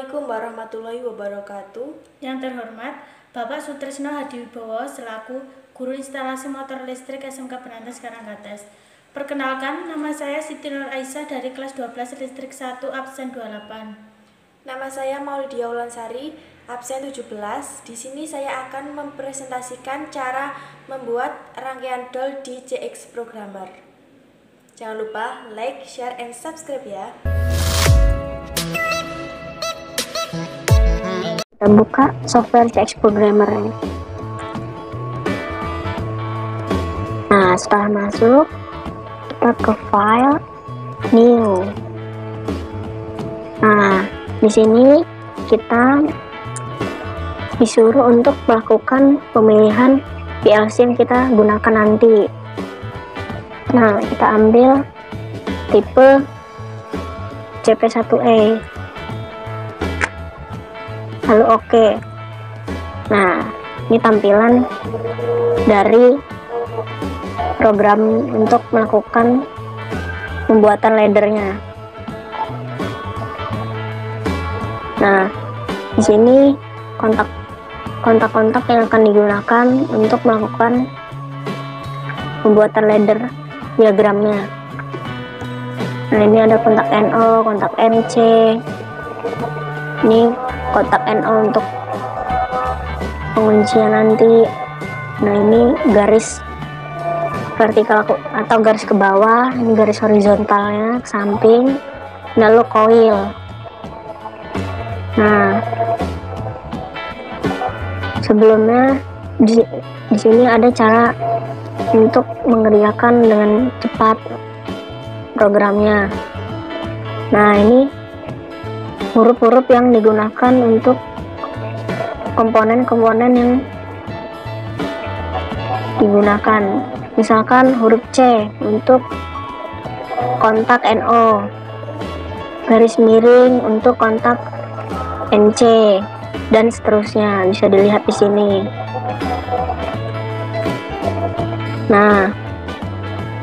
Assalamualaikum warahmatullahi wabarakatuh. Yang terhormat Bapak Sutrisno Hadiwibowo selaku Guru Instalasi Motor Listrik SMK Berantas Karangkates. Perkenalkan, nama saya Siti Nur Aisyah dari kelas 12 Listrik 1 absen 28. Nama saya Maulidia Ulansari, absen 17. Di sini saya akan mempresentasikan cara membuat rangkaian DOL di CX Programmer. Jangan lupa like, share, and subscribe ya. Kita buka software CX Programmer. Nah, setelah masuk, kita ke file, new. Nah, di sini kita disuruh untuk melakukan pemilihan PLC yang kita gunakan nanti. Nah, kita ambil tipe CP1E. Lalu oke. Nah, ini tampilan dari program untuk melakukan pembuatan laddernya. Nah, di sini kontak-kontak yang akan digunakan untuk melakukan pembuatan ladder diagramnya. Nah, ini ada kontak NO, kontak MC. Ini kotak NO untuk penguncian nanti. Nah, ini garis vertikal atau garis ke bawah, ini garis horizontalnya ke samping, lalu coil. Nah, sebelumnya di sini ada cara untuk mengerjakan dengan cepat programnya. Nah, ini huruf-huruf yang digunakan untuk komponen-komponen yang digunakan. Misalkan huruf C untuk kontak NO, garis miring untuk kontak NC, dan seterusnya. Bisa dilihat di sini. Nah,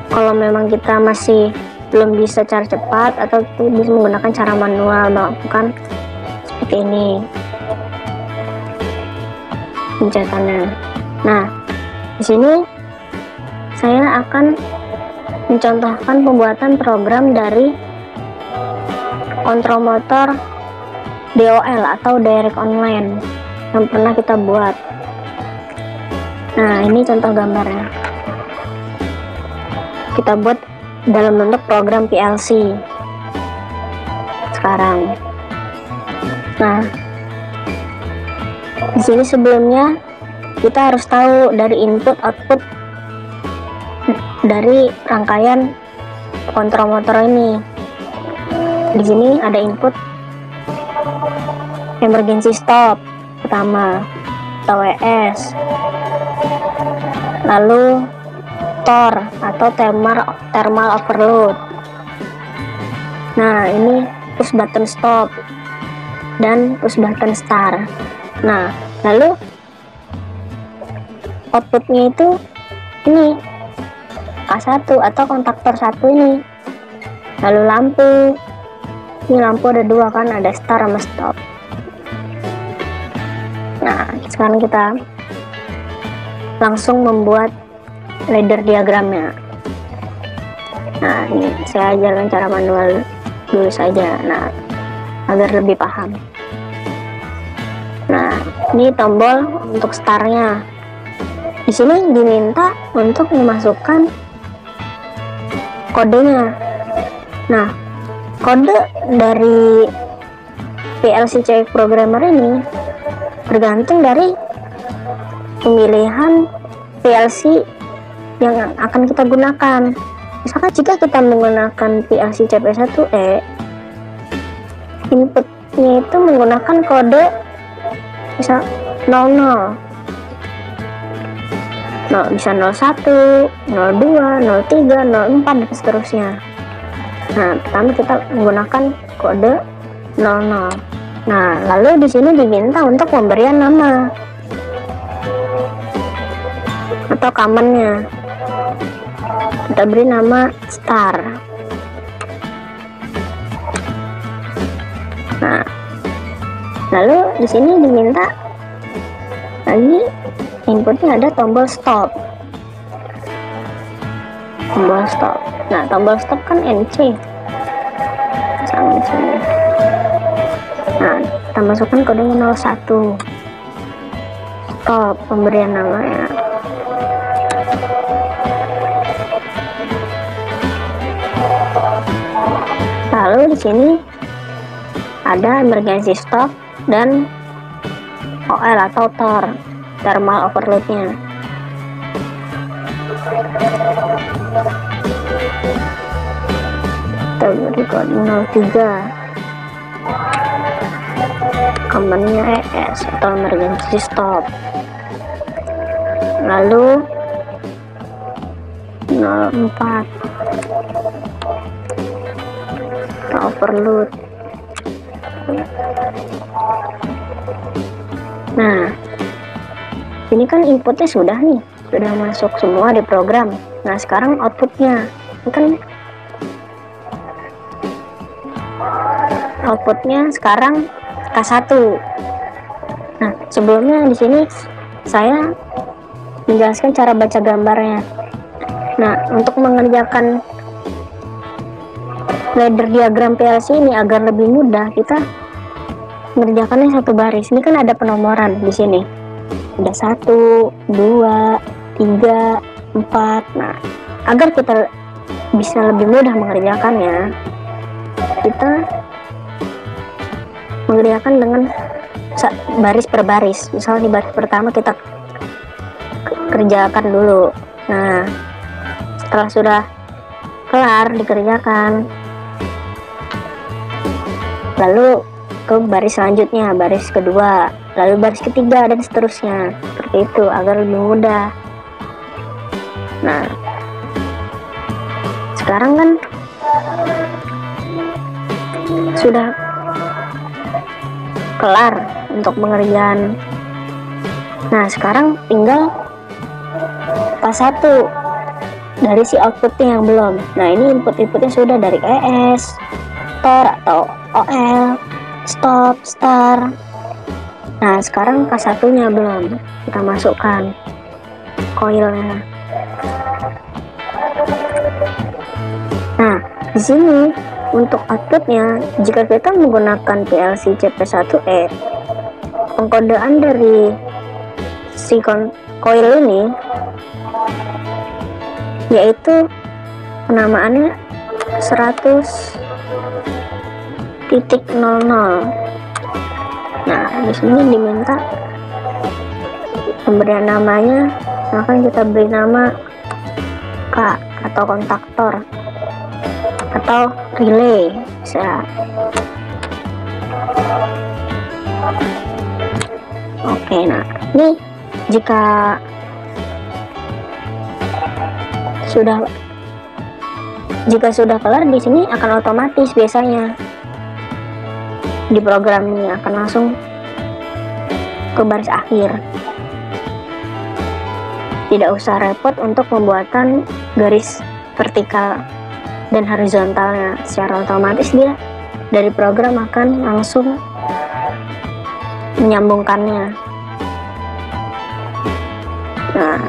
kalau memang kita masih belum bisa cara cepat atau bisa menggunakan cara manual, melakukan seperti ini pencetannya. Nah, di sini saya akan mencontohkan pembuatan program dari kontrol motor DOL atau Direct Online yang pernah kita buat. Nah, ini contoh gambarnya. Kita buat dalam bentuk program PLC sekarang. Nah, di sini sebelumnya kita harus tahu dari input output dari rangkaian kontrol motor ini. Di sini ada input emergency stop pertama, TWS, lalu TOR atau thermal overload. Nah, ini push button stop dan push button start. Nah, lalu outputnya itu ini A1 atau kontaktor 1 ini. Lalu lampu, ini lampu ada dua kan, ada start sama stop. Nah, sekarang kita langsung membuat ladder diagramnya. Nah, ini saya ajarkan cara manual dulu saja, nah, agar lebih paham. Nah, ini tombol untuk startnya. Di sini diminta untuk memasukkan kodenya. Nah, kode dari PLC CX Programmer ini bergantung dari pemilihan PLC yang akan kita gunakan. Misalkan jika kita menggunakan PLC CP1E, inputnya itu menggunakan kode misal 00, bisa 01, 02, 03, 04, dan seterusnya. Nah, pertama kita menggunakan kode 00. Nah, lalu di sini diminta untuk pemberian nama atau commandnya. Kita beri nama star. Nah, Lalu di sini diminta lagi inputnya ada tombol stop. Nah, tombol stop kan NC. Sama sini. Nah, kita masukkan kodenya 01. Stop pemberian namanya. Lalu di sini ada emergency stop dan OL atau TOR, thermal overload-nya. Kita beri kode 03. Komennya ES atau emergency stop. Lalu 04 overload. Nah, ini kan inputnya sudah masuk semua di program. Nah, sekarang outputnya, ini kan outputnya sekarang K1. Nah, sebelumnya di sini saya menjelaskan cara baca gambarnya. Nah, untuk mengerjakan ladder diagram PLC ini agar lebih mudah, kita mengerjakannya satu baris. Ini kan ada penomoran di sini. Ada 1, 2, 3, 4. Nah, agar kita bisa lebih mudah mengerjakannya, kita mengerjakan dengan baris per baris. Misalnya di baris pertama kita kerjakan dulu. Nah, setelah sudah kelar dikerjakan, lalu ke baris selanjutnya, baris kedua, lalu baris ketiga, dan seterusnya. Seperti itu agar lebih mudah. Nah, sekarang kan sudah kelar untuk pengerjaan. Nah, sekarang tinggal pas 1 dari si outputnya yang belum. Nah, ini input-inputnya sudah dari ES, TOR atau OL, stop, star. Nah, sekarang K1 nya belum kita masukkan coilnya. Nah, di sini untuk outputnya, jika kita menggunakan PLC CP1E, pengkodean dari si coil ini yaitu penamaannya 100.00. Nah, di sini diminta pemberian namanya, maka kita beri nama K atau kontaktor atau relay bisa. Oke, nah ini jika sudah kelar, di sini akan otomatis biasanya di program ini akan langsung ke baris akhir. Tidak usah repot untuk pembuatan garis vertikal dan horizontalnya. Secara otomatis dia dari program akan langsung menyambungkannya. Nah,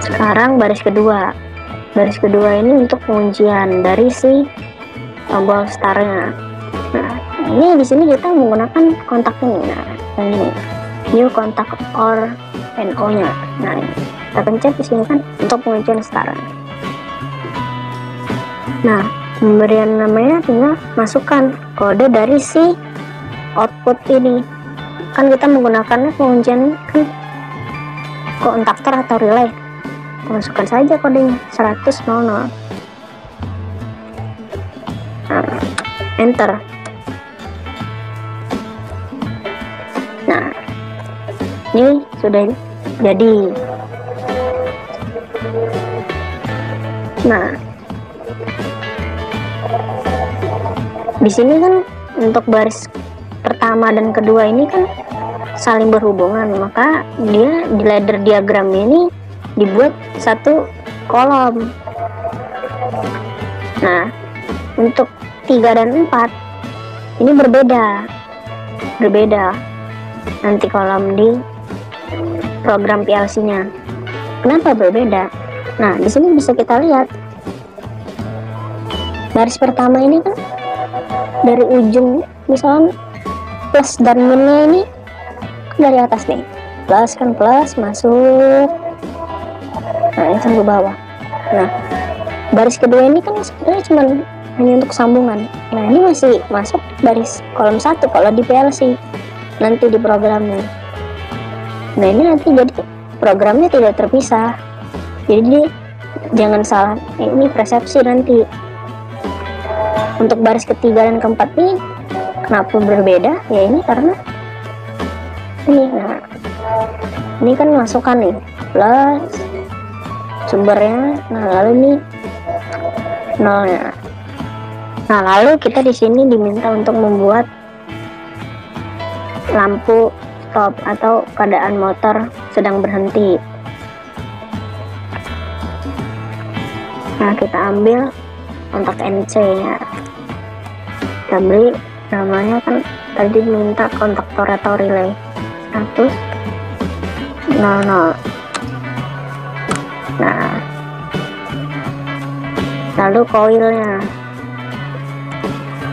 sekarang baris kedua. Baris kedua ini untuk penguncian dari si tombol startnya. Nah, ini di sini kita menggunakan kontak ini. Nah, yang ini new contact or NO-nya. Nah, ini kita pencet di sini kan untuk penguncian start. Nah, pemberian namanya tinggal masukkan kode dari si output ini. Kan kita menggunakannya penguncian kan kontaktor atau relay. Masukkan saja kodenya 100.00. Nah, enter. Nah, ini sudah jadi. Nah, di sini kan untuk baris pertama dan kedua ini kan saling berhubungan, maka dia di ladder diagram ini dibuat satu kolom. Nah, untuk 3 dan 4 ini berbeda. berbeda nanti kolom di program PLC-nya. Kenapa berbeda? Nah, di sini bisa kita lihat baris pertama ini kan dari ujung, misalnya plus dan minusnya ini dari atas nih, plus kan plus masuk, nah ini sampai bawah. Nah, baris kedua ini kan sebenarnya cuma hanya untuk sambungan. Nah, ini masih masuk baris kolom 1 kalau di PLC nanti di programnya. Nah, ini nanti jadi programnya tidak terpisah, jadi jangan salah, ini persepsi nanti. Untuk baris ketiga dan keempat ini kenapa berbeda? Ya ini karena ini, nah ini kan masukkan nih plus sumbernya, nah lalu ini nolnya. Nah, lalu kita di sini diminta untuk membuat lampu stop atau keadaan motor sedang berhenti. Nah, kita ambil kontak NC ya, kita beri namanya, kan tadi minta kontaktor atau relay 100. Nah, lalu koilnya.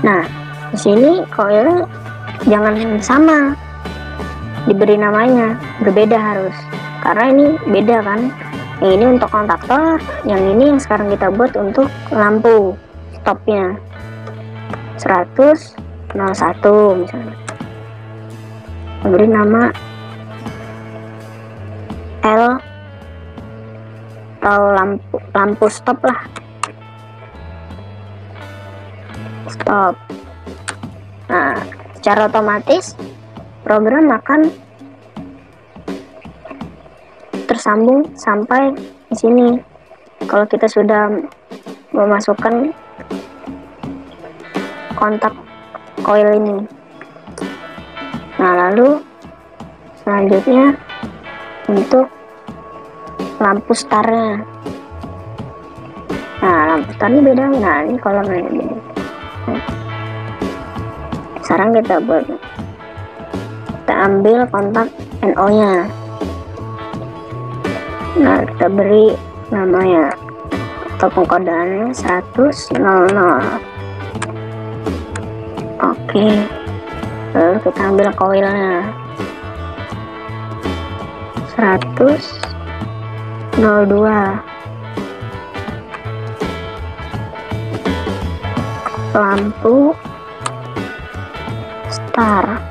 Nah, di sini koilnya jangan sama, diberi namanya berbeda harus, karena ini beda kan. Yang ini untuk kontaktor, yang ini yang sekarang kita buat untuk lampu stopnya 100 01 misalnya, beri nama L atau lampu stop lah, stop. Nah, secara otomatis program akan tersambung sampai di sini kalau kita sudah memasukkan kontak koil ini. Nah, lalu selanjutnya untuk lampu startnya. Nah, lampu start ini beda. Nah, ini kolomnya beda. Sekarang kita ambil kontak NO nya. Nah, kita beri namanya atau pengkodaannya 100.00. Oke, lalu kita ambil koilnya 100.02. Lampu start.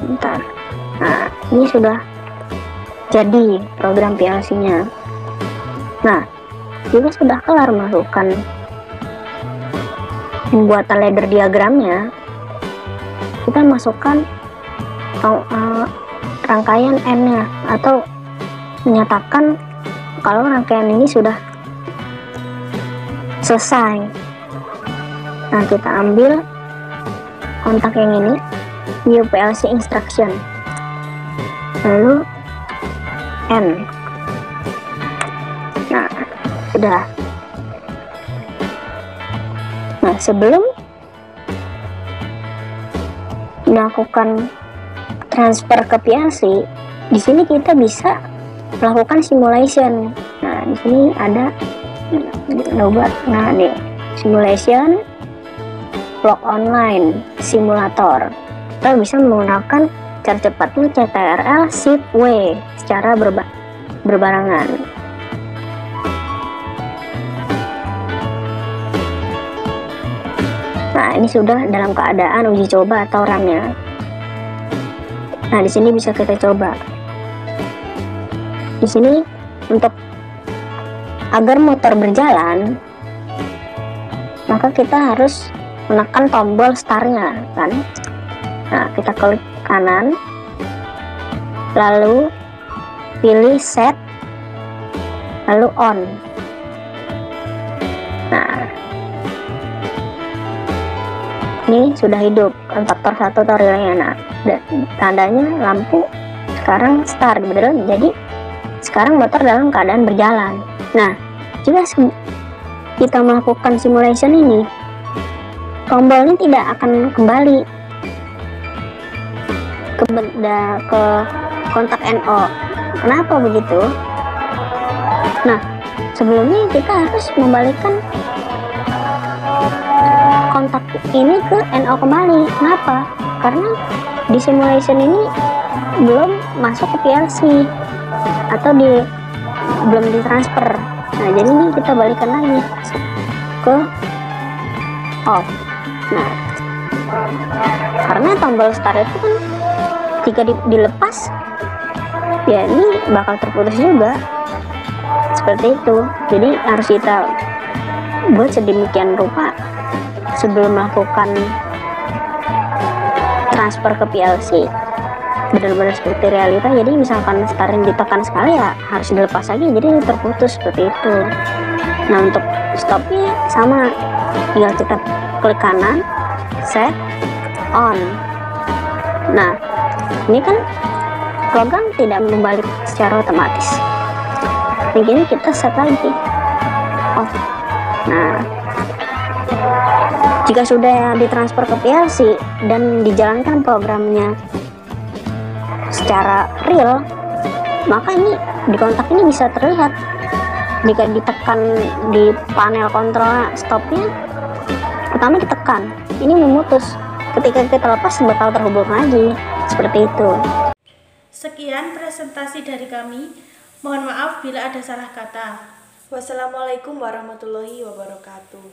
Bentar. Nah, ini sudah jadi program PLC-nya. Nah, jika sudah kelar masukkan pembuatan ladder diagramnya, kita masukkan rangkaian N-nya atau menyatakan kalau rangkaian ini sudah selesai. Nah, kita ambil kontak yang ini, new PLC instruction, lalu N. Nah, sudah. Nah, sebelum melakukan transfer ke PLC, di sini kita bisa melakukan simulation. Nah, di sini ada coba, nah nih simulation block online simulator. Kita bisa menggunakan cara cepatnya CTRL Shift W secara berbarengan. Nah, ini sudah dalam keadaan uji coba atau run-nya. Nah, di sini bisa kita coba. Di sini untuk agar motor berjalan, maka kita harus menekan tombol start-nya, kan? Nah, kita klik kanan, lalu pilih set, lalu on. Nah, ini sudah hidup kontaktor 1 atau relaynya. Nah, tandanya lampu sekarang start, beneran. Jadi sekarang motor dalam keadaan berjalan. Nah, jika kita melakukan simulation ini, tombol ini tidak akan kembali ke kontak NO. Kenapa begitu? Nah, sebelumnya kita harus membalikkan kontak ini ke NO kembali. Kenapa? Karena di simulation ini belum masuk ke PLC atau belum ditransfer. Nah, jadi ini kita balikan lagi ke off. Nah, karena tombol start itu kan jika dilepas, ya ini bakal terputus juga. Seperti itu. Jadi harus kita buat sedemikian rupa sebelum melakukan transfer ke PLC, benar-benar seperti realita. Jadi misalkan start yang ditekan sekali, ya harus dilepas lagi, jadi terputus seperti itu. Nah, untuk stopnya sama, tinggal kita klik kanan, set on. Nah, ini kan program tidak membalik secara otomatis. Begini kita set lagi off. Nah, jika sudah ditransfer ke PLC dan dijalankan programnya secara real, maka ini di kontak ini bisa terlihat. Jika ditekan di panel kontrol stopnya, pertama ditekan, ini memutus. Ketika kita lepas bakal terhubung lagi, seperti itu. Sekian presentasi dari kami. Mohon maaf bila ada salah kata. Wassalamualaikum warahmatullahi wabarakatuh.